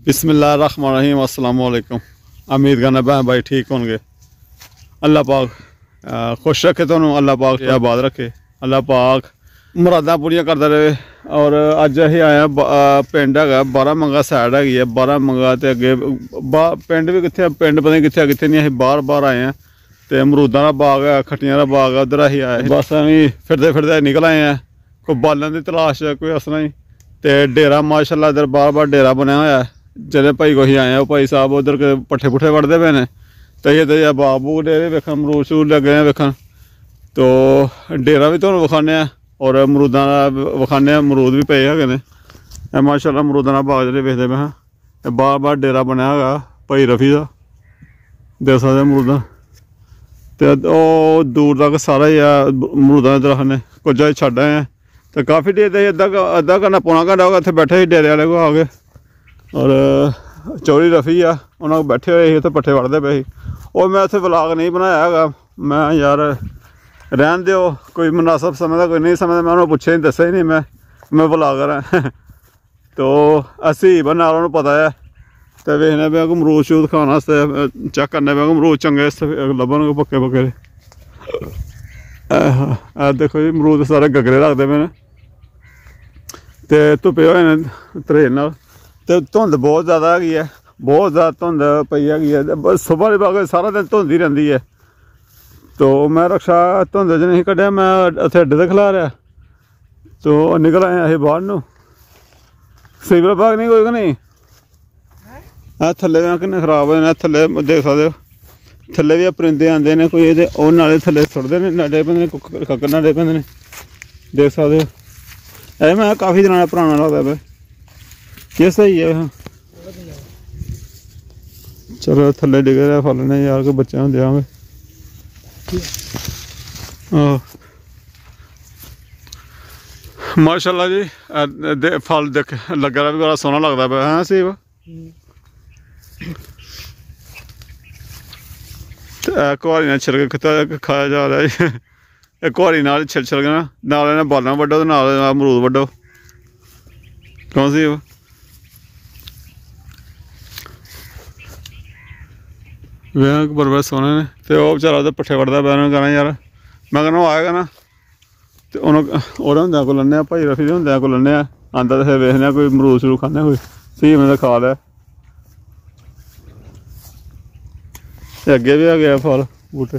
बिस्मिल्लाहिर्रहमानिर्रहीम अस्सलाम वालेकुम। उम्मीद करना बहन भाई ठीक होंगे। अल्लाह पाक खुश रखे, तो अल्लाह पाक आबाद रखे, अल्लाह पाक मुरादा पूरियां करता रहे। और अज अं आए पिंड है बारामंगा साइड हैगी है, बारामंगा तो अगे पिंड भी कितने, पिंड पता नहीं कितने नहीं, अं बाहर बाहर आए हैं। तो अमरूदा का बाग है, खट्टियां का बाग है, उधर अं आए बस अं फिरते फिरते निकल आए हैं। कोई बालन की तलाश है, कोई असना ही। तो डेरा माशाल्लाह इधर बार बार डेरा बनया हुआ है। जेह्ड़े भाई कोई आए हो, भाई साहब उधर पट्ठे पुट्ठे वढ़ते पे ने, तो ये बाग बूग डेरे वेखन, अमरूद शरूद लगे हैं वेखन। तो डेरा भी तुहानूं विखाने और अमरूदा विखाने, अमरूद भी पे है माशाल्लाह। अमरूदा का बाग जेह्ड़े वेखदे पे हैं, बार बार डेरा बनया हुआ भाई रफी का, देख सकदे अमरूदा। तो दूर तक सारा ही अमरूदा के दरख्त ने, कुछ अजें छड्ड आए हैं। तो काफ़ी देर से अद्धा घंटा पौना घंटा हो गया इत्थे बैठे ही डेरे वाले को आके। और चौरी रफी आ, उन्होंने बैठे हुए ही, उत्थे पट्ठे वढ़ते पे ही। और मैं उत्थे व्लॉग नहीं बनाया है, मैं यार रहन दो, कोई मुनासब समझदा कोई नहीं समझदा, मैं उन्होंने पूछे नहीं, दस्या ही नहीं मैं व्लॉगर हैं। तो असी बना उन्होंने पता है। तो वेखने पे अमरूद शरूद खाने वास्ते चेक करने पे अमरूद चंगे लभन पक्के पक्के। देखो जी अमरूद सारे गगरे लगते पे ने, ते धुप्पे होए ने तरेल नाल। तो धुंध बहुत ज़्यादा हैगी है, बहुत ज़्यादा धुंध पई हैगी है। सुबह दे बाग सारा दिन धुंध ही रहिंदी है। तो मैं रक्षा धुंध च नहीं कड्ढिया, मैं उत्थे अड्डे ते खलारिया। तो निकल आए असीं बाहर नूं। सिविल बाग नहीं कोई नहीं, थल्ले किन्ने खराब होए ने, थल्ले देख सकदे हो, थल्ले भी परिंदे आंदे ने, कोई ये ओह् नाले थल्ले सुट्टदे ने, नाड़े पेंदे ने, कक्कर नाड़े पेंदे ने, देख सकदे हो। मैं काफ़ी दिनां पुराना लगदा पे, ये सही है। चलो थल्ले डिगे दे फल ने यार, कोई बच्चे होंदे आंगे। माशाल्लाह जी फल देख लग्गा दा भी बड़ा सोहना लगदा पे है सेब। कुहाड़ी नाल छिलके कित्ता खाया जा रहा है। कुहाड़ी नाल छिलके नाल इन्हें बालां वड्डो ते नाल अमरूद वड्डो, कौन सी बड़े सोहने ने। तो वह बेचारा उधर पट्ठे वढ़दा पे, उन्होंने कहना यार, मैं कहना आएगा ना तो उन्होंने होंदे को लैने भाई रफी होंदे को लैने आंदा, तो फिर वेखने कोई अमरूद शरूद खाने, कोई स्हेई मतलब खा लै। अगे भी आ गया फल बूटे।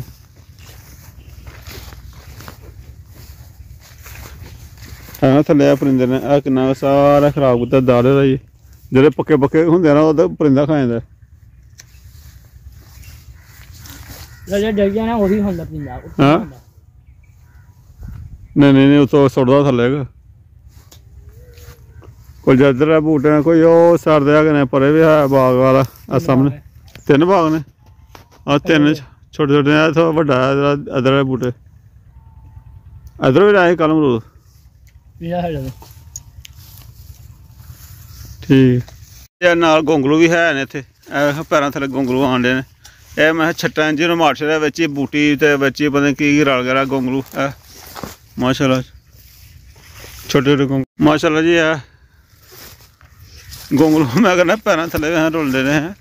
है ना थल्ले परिंदे ने किन्ना सारा खराब कीता दाले दा जी। जेह्ड़े पक्के पक्के होंदे ना ओह्दा परिंदा खाई जंदा। नहीं उत्थों सुट्टदा थल्ले गै। कोई इद्धर है बूटे, कोई ओह् साइड दे हैगे ने, परे भी है बाग वाला सामने, 3 बाग ने। तीन छोटे छोटे ने, थोड़ा बड्डा है इधर बूटे, इधर भी लाए कल अमरूद। ठीक नाल गोंगलू भी है ने इत्थे, पैरां थल्ले गोंगलू आंडे ने। यह मैं छट्टां इंच मार्च बिच बूटी ते बिच पता नहीं की रल गया गोंगलू है माशाल्लाह। छोटे छोटे गोंगलू माशाल्लाह जी है गोंगलू, मैं कहना पैरां थल्ले भी रुलदे ने।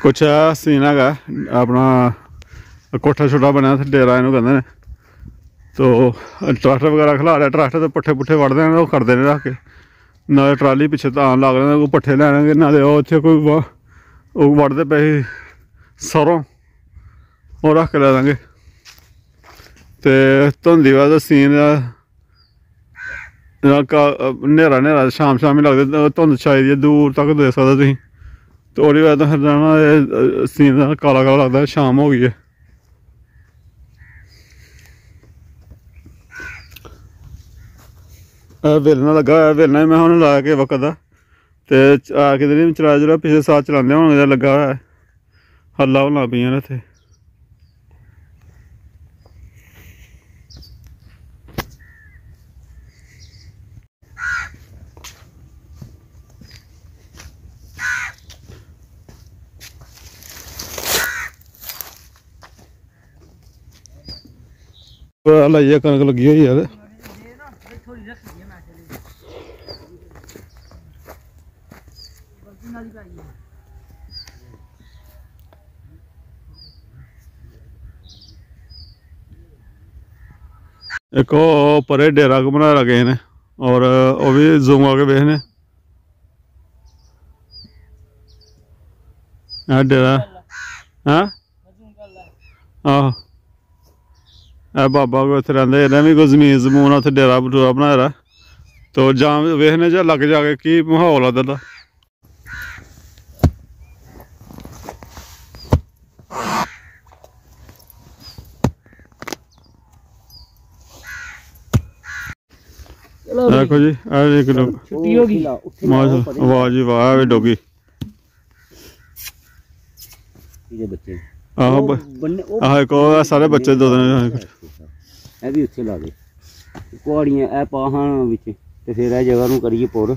कुछ सीन है अपना कोठा छोटा बनया डेरा इनू कहते हैं। तो ट्रैक्टर वगैरह खिला रहा, ट्रैक्टर तो पट्ठे पुट्ठे वढ़ते हैं, वो करते हैं रख के, नाले ट्राली पिछे धान ला लेना, कोई पट्ठे लैने, नाले उत्थे कोई वढ़ते पे सरों, वो रख के लै देंगे। तो धुंधी वाला सीन न्हेरा न्हेरा शाम शाम ही लगते, धुंध छाई दी दूर तक देख सकदे तुसीं। तो ओह्दी वजह तो फिर ना सीन काला काला लगता है, शाम हो गई है। वेलना लगा होया, वेलना मैं उन्हें लाया कि वक्त का, तो आ किते नहीं चलाया चला, पिछले साल चलाने होने लगा हुआ है, हल्ला होन लग पेइयां ने इत्थे। लाइए कनक लगी हुई है। एक परे डेरा बनाया लगे ने और वो भी जूम आके देखने डेरा हाँ आहो बाबा को इतने रहिंदे इन्हें भी कोई जमीन जमून उत्थे डेरा डूरा बनाया तो जां वेखने च लग जाके की माहौल उधर दा देखो जी एक वाह जी वाह डोगी आहो आहो एक सारे बच्चे दो दिन ਇਹ ਵੀ ਉੱਥੇ ਲਾ ਦੇ ਕੁਆੜੀਆਂ ਇਹ ਪਾਹਾਂ ਵਿੱਚ ਤੇ ਫਿਰ ਇਹ ਜਗ੍ਹਾ ਨੂੰ ਕਰੀਏ ਪੁਰ